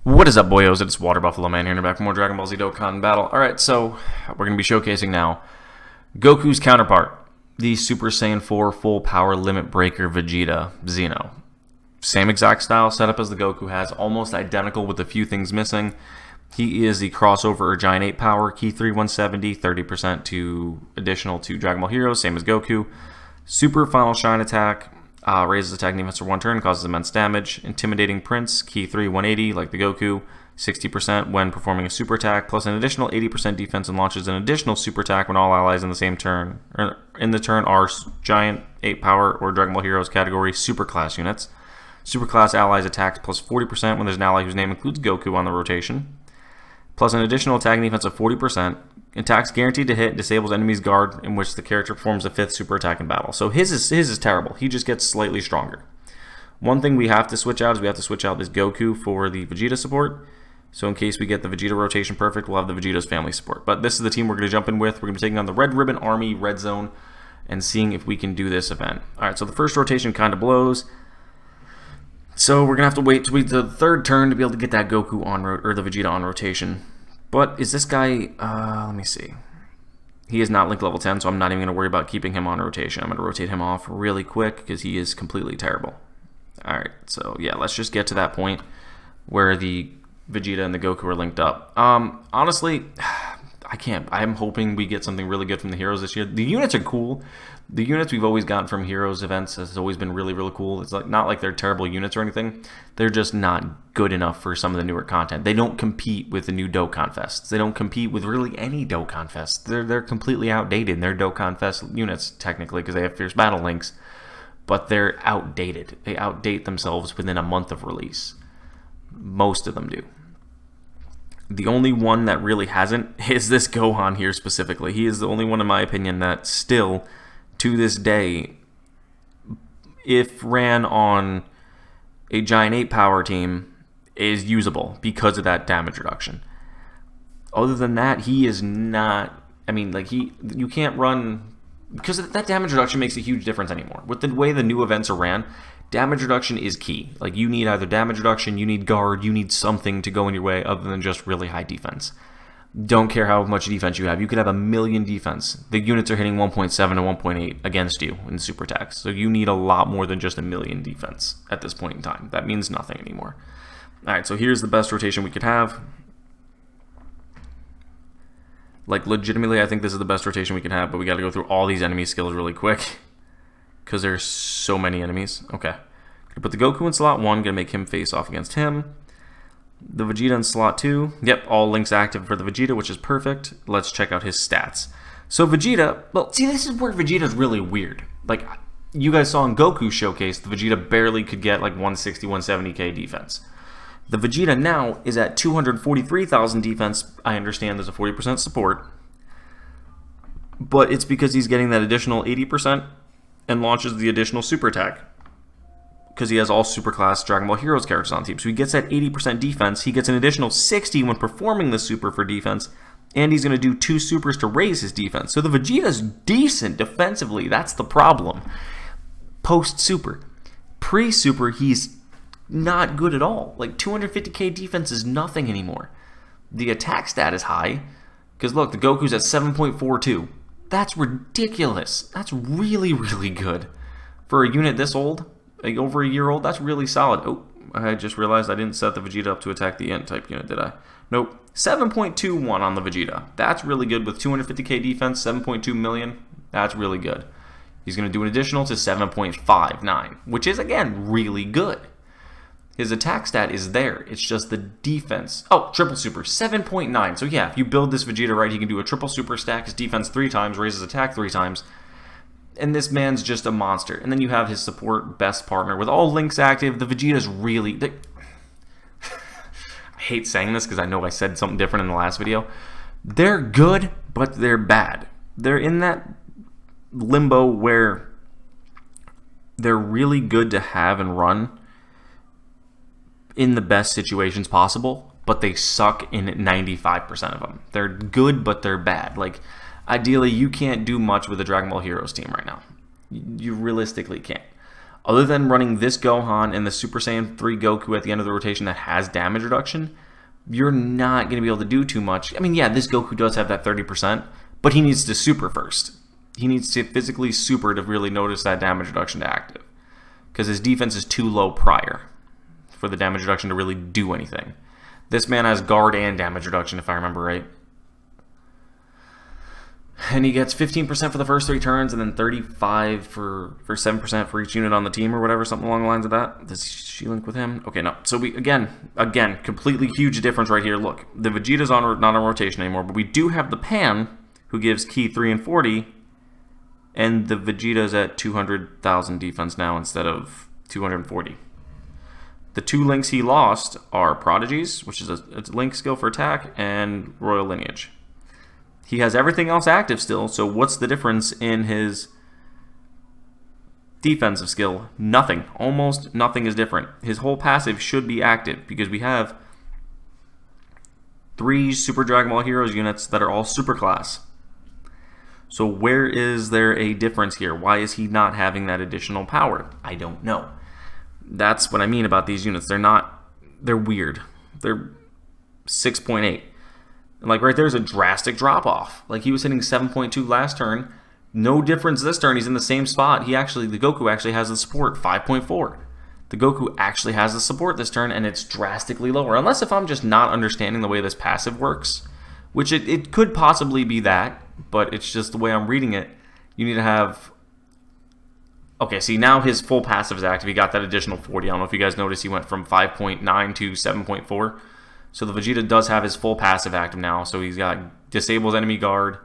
What is up, boyos? It's Water Buffalo Man here, and back for more Dragon Ball Z Dokkan battle. Alright, so we're going to be showcasing now Goku's counterpart, the Super Saiyan 4 Full Power Limit Breaker Vegeta, XENO. Same exact style setup as the Goku has, almost identical with a few things missing. He is the crossover or Giant 8 Power, Key 3 170, 30% to additional to Dragon Ball Heroes, same as Goku. Super Final Shine Attack. Raises attack defense for one turn, causes immense damage. Intimidating Prince, Key 3, 180, like the Goku, 60% when performing a super attack, plus an additional 80% defense and launches an additional super attack when all allies in the same turn are Giant 8 Power or Dragon Ball Heroes category Superclass units. Superclass allies attacks plus 40% when there's an ally whose name includes Goku on the rotation, plus an additional attack defense of 40%. Attacks guaranteed to hit, disables enemy's guard in which the character performs a 5th super attack in battle. So his is terrible. He just gets slightly stronger. One thing we have to switch out is we have to switch out this Goku for the Vegeta support. So in case we get the Vegeta rotation perfect, we'll have the Vegeta's family support. But this is the team we're going to jump in with. We're going to be taking on the Red Ribbon Army, Red Zone, and seeing if we can do this event. Alright, so the first rotation kind of blows. So we're going to have to wait till the third turn to be able to get that Goku on, or the Vegeta on rotation. But is this guy, let me see. He is not linked level 10, so I'm not even going to worry about keeping him on rotation. I'm going to rotate him off really quick because he is completely terrible. Alright, so yeah, let's just get to that point where the Vegeta and the Goku are linked up. Honestly, I can't. I'm hoping we get something really good from the Heroes this year. The units are cool. The units we've always gotten from Heroes events has always been really, really cool. It's like not like they're terrible units or anything. They're just not good enough for some of the newer content. They don't compete with the new Dokkan Fests. They don't compete with really any Dokkan Fests. They're completely outdated. They're Dokkan Fest units, technically, because they have Fierce Battle links. But they're outdated. They outdate themselves within a month of release. Most of them do. The only one that really hasn't is this Gohan here specifically. He is the only one, in my opinion, that still, to this day, if ran on a Giant 8 Power team, is usable because of that damage reduction. Other than that, he is not. I mean, like, you can't run, because that damage reduction makes a huge difference anymore. With the way the new events are ran, damage reduction is key. Like, you need either damage reduction, you need guard, you need something to go in your way other than just really high defense. Don't care how much defense you have. You could have 1,000,000 defense. The units are hitting 1.7 to 1.8 against you in super attacks. So you need a lot more than just 1,000,000 defense at this point in time. That means nothing anymore. Alright, so here's the best rotation we could have. Like, legitimately, I think this is the best rotation we can have, but we got to go through all these enemy skills really quick, because there's so many enemies. Okay. Gonna put the Goku in slot 1, gonna make him face off against him. The Vegeta in slot 2. Yep, all links active for the Vegeta, which is perfect. Let's check out his stats. So Vegeta, well, see, this is where Vegeta's really weird. Like, you guys saw in Goku Showcase, the Vegeta barely could get like 160, 170k defense. The Vegeta now is at 243,000 defense. I understand there's a 40% support, but it's because he's getting that additional 80% and launches the additional super attack because he has all superclass Dragon Ball Heroes characters on team. So he gets that 80% defense. He gets an additional 60 when performing the super for defense, and he's going to do 2 supers to raise his defense. So the Vegeta's decent defensively. That's the problem. Post-super. Pre-super, he's not good at all. Like, 250k defense is nothing anymore. The attack stat is high because, look, the Goku's at 7.42. That's ridiculous. That's really, really good. For a unit this old, like over a year old, that's really solid. Oh, I just realized I didn't set the Vegeta up to attack the Int type unit, did I? Nope. 7.21 on the Vegeta. That's really good with 250k defense, 7.2 million. That's really good. He's going to do an additional to 7.59, which is, again, really good. His attack stat is there. It's just the defense. Oh, triple super, 7.9. So yeah, if you build this Vegeta right, he can do a triple super, stack his defense 3 times, raise his attack 3 times. And this man's just a monster. And then you have his support best partner with all links active. The Vegeta's really... I hate saying this because I know I said something different in the last video. They're good, but they're bad. They're in that limbo where they're really good to have and run in the best situations possible, but they suck in 95% of them. They're good, but they're bad. Like, ideally, you can't do much with the Dragon Ball Heroes team right now. You realistically can't. Other than running this Gohan and the Super Saiyan 3 Goku at the end of the rotation that has damage reduction, you're not going to be able to do too much. I mean, yeah, this Goku does have that 30%, but he needs to super first. He needs to physically super to really notice that damage reduction to active. Because his defense is too low prior for the damage reduction to really do anything. This man has guard and damage reduction, if I remember right. And he gets 15% for the first 3 turns, and then 35 for 7% for each unit on the team, or whatever, something along the lines of that. Does she link with him? Okay, no. So we again, completely huge difference right here. Look, the Vegeta's not on rotation anymore, but we do have the Pan, who gives Ki 3 and 40, and the Vegeta's at 200,000 defense now instead of 240. The 2 links he lost are Prodigies, which is a link skill for attack, and Royal Lineage. He has everything else active still, so what's the difference in his defensive skill? Nothing. Almost nothing is different. His whole passive should be active because we have 3 Super Dragon Ball Heroes units that are all super class. So where is there a difference here? Why is he not having that additional power? I don't know. That's what I mean about these units. They're weird. They're 6.8. Like right there's a drastic drop off. Like he was hitting 7.2 last turn. No difference this turn. He's in the same spot. The Goku actually has the support 5.4. The Goku actually has the support this turn, and it's drastically lower. Unless if I'm just not understanding the way this passive works, which it could possibly be that, but it's just the way I'm reading it. You need to have... Okay, see, now his full passive is active. He got that additional 40. I don't know if you guys noticed he went from 5.9 to 7.4. So the Vegeta does have his full passive active now. So he's got disables enemy guard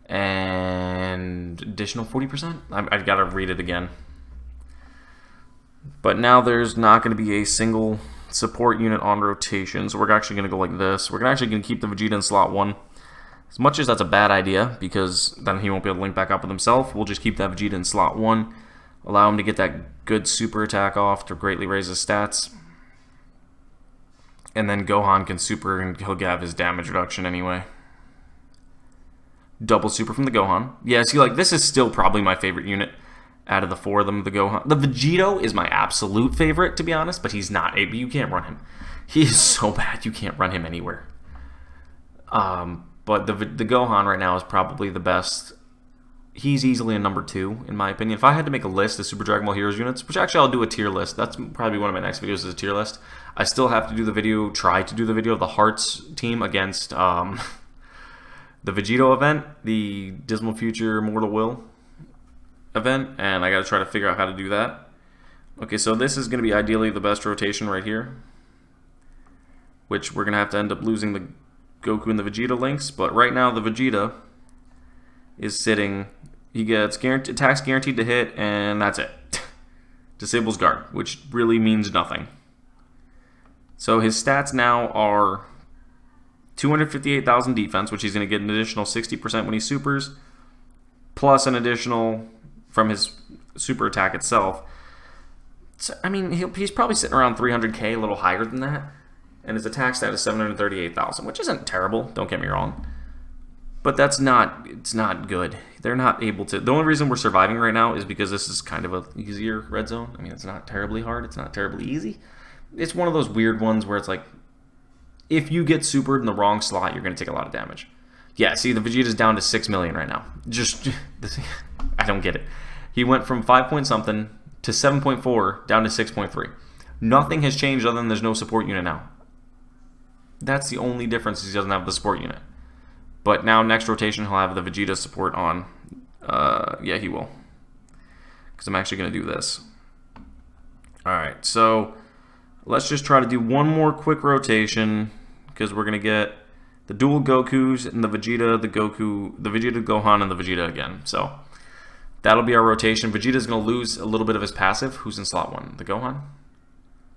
and additional 40%. I've got to read it again. But now there's not going to be a single support unit on rotation. So we're actually going to go like this. We're actually going to keep the Vegeta in slot 1. As much as that's a bad idea, because then he won't be able to link back up with himself, we'll just keep that Vegeta in slot 1. Allow him to get that good super attack off to greatly raise his stats. And then Gohan can super and he'll have his damage reduction anyway. Double super from the Gohan. Yeah, see, like, this is still probably my favorite unit out of the 4 of them, the Gohan. The Vegito is my absolute favorite, to be honest, but he's not. You can't run him. He is so bad, you can't run him anywhere. But the Gohan right now is probably the best. He's easily a number 2, in my opinion. If I had to make a list of Super Dragon Ball Heroes units, which actually I'll do a tier list. That's probably one of my next videos is a tier list. I still have to do the video, try to do the video of the Hearts team against the Vegito event, the Dismal Future Mortal Will event, and I got to try to figure out how to do that. Okay, so this is going to be ideally the best rotation right here, which we're going to have to end up losing the Goku and the Vegeta links, but right now the Vegeta is sitting, he gets attacks guaranteed to hit, and that's it. Disables guard, which really means nothing. So his stats now are 258,000 defense, which he's going to get an additional 60% when he supers, plus an additional from his super attack itself. So, I mean, he's probably sitting around 300k, a little higher than that. And his attack stat is 738,000, which isn't terrible, don't get me wrong. But it's not good. They're not able to. The only reason we're surviving right now is because this is kind of a easier red zone. I mean, it's not terribly hard. It's not terribly easy. It's one of those weird ones where it's like, if you get supered in the wrong slot, you're going to take a lot of damage. Yeah, see, the Vegeta's down to 6 million right now. I don't get it. He went from 5 point something to 7.4 down to 6.3. Nothing has changed other than there's no support unit now. That's the only difference is he doesn't have the support unit. But now next rotation he'll have the Vegeta support on. Yeah, he will. Because I'm actually going to do this. Alright, so let's just try to do one more quick rotation. Because we're going to get the dual Gokus and the Vegeta, the Vegeta Gohan, and the Vegeta again. So that'll be our rotation. Vegeta's going to lose a little bit of his passive. Who's in slot 1? The Gohan?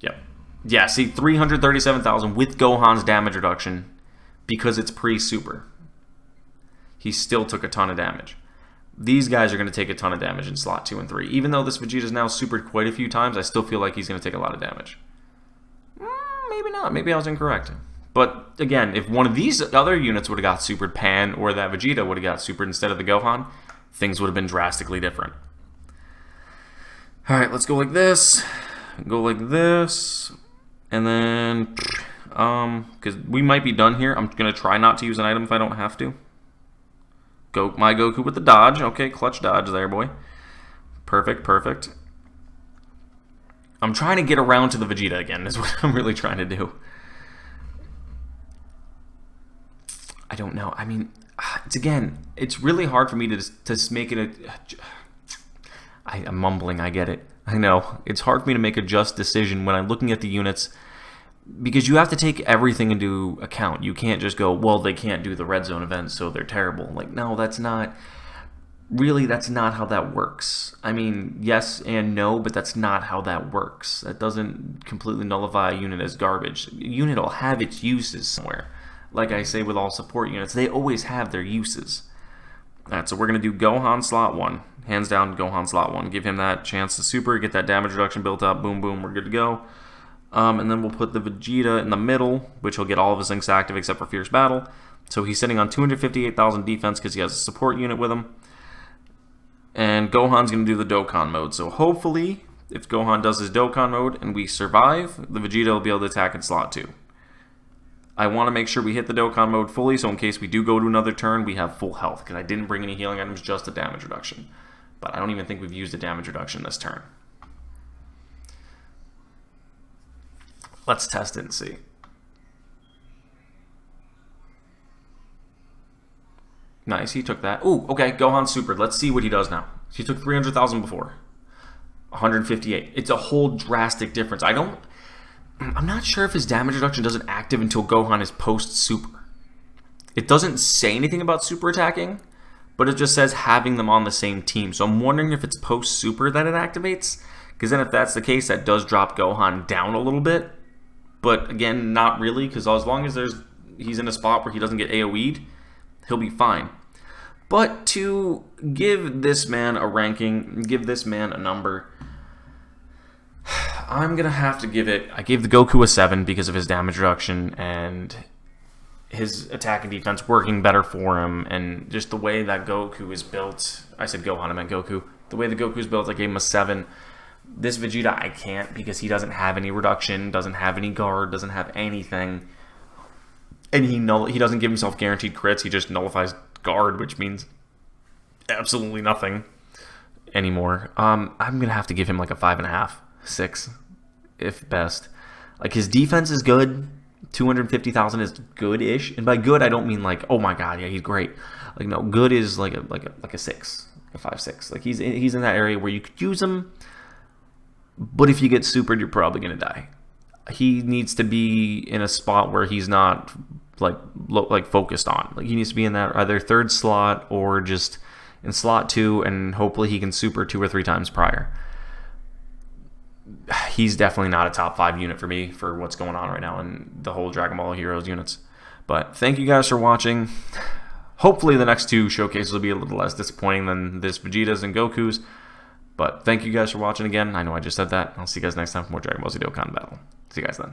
Yep. Yeah, see, 337,000 with Gohan's damage reduction because it's pre-super. He still took a ton of damage. These guys are going to take a ton of damage in slot 2 and 3. Even though this Vegeta's now supered quite a few times, I still feel like he's going to take a lot of damage. Maybe not. Maybe I was incorrect. But again, if one of these other units would have got supered, Pan or that Vegeta would have got supered instead of the Gohan, things would have been drastically different. Alright, let's go like this. Go like this. And then, because we might be done here. I'm going to try not to use an item if I don't have to. My Goku with the dodge. Okay, clutch dodge there, boy. Perfect, perfect. I'm trying to get around to the Vegeta again, is what I'm really trying to do. I don't know. I mean, it's really hard for me to make it I'm mumbling, I get it. I know. It's hard for me to make a just decision when I'm looking at the units, because you have to take everything into account. You can't just go, well, they can't do the red zone event, so they're terrible. Like, no, that's not how that works. I mean, yes and no, but that's not how that works. That doesn't completely nullify a unit as garbage. A unit will have its uses somewhere. Like I say with all support units, they always have their uses. Alright, so we're going to do Gohan slot 1. Hands down, Gohan slot 1. Give him that chance to super, get that damage reduction built up. Boom, boom, we're good to go. And then we'll put the Vegeta in the middle, which will get all of his things active except for Fierce Battle. So he's sitting on 258,000 defense because he has a support unit with him. And Gohan's going to do the Dokkan mode. So hopefully, if Gohan does his Dokkan mode and we survive, the Vegeta will be able to attack in slot 2. I want to make sure we hit the Dokkan mode fully, so in case we do go to another turn, we have full health, because I didn't bring any healing items, just a damage reduction. But I don't even think we've used a damage reduction this turn. Let's test it and see. Nice, he took that. Ooh, okay, Gohan supered. Let's see what he does now. He took 300,000 before. 158. It's a whole drastic difference. I'm not sure if his damage reduction doesn't active until Gohan is post-super. It doesn't say anything about super attacking, but it just says having them on the same team. So I'm wondering if it's post-super that it activates, because then if that's the case, that does drop Gohan down a little bit. But again, not really, because as long as he's in a spot where he doesn't get AoE'd, he'll be fine. But to give this man a ranking, give this man a number, I'm going to have to give it... I gave the Goku a 7 because of his damage reduction and his attack and defense working better for him, and just the way that Goku is built. I said Gohan, I meant Goku. The way the Goku is built, I gave him a 7. This Vegeta, I can't, because he doesn't have any reduction, doesn't have any guard, doesn't have anything. And he doesn't give himself guaranteed crits, he just nullifies guard, which means absolutely nothing anymore. I'm going to have to give him like a 5.5. 6, if best. Like, his defense is good. 250,000 is good-ish, and by good I don't mean like, oh my god, yeah, he's great. Like, no, good is like a 6, a 5-6. Like, he's in that area where you could use him, but if you get supered, you're probably gonna die. He needs to be in a spot where he's not like focused on. Like, he needs to be in that either third slot or just in slot 2, and hopefully he can super 2 or 3 times prior. He's definitely not a top 5 unit for me for what's going on right now in the whole Dragon Ball Heroes units. But thank you guys for watching. Hopefully the next 2 showcases will be a little less disappointing than this Vegeta's and Goku's. But thank you guys for watching again. I know I just said that. I'll see you guys next time for more Dragon Ball Z Dokkan Battle. See you guys then.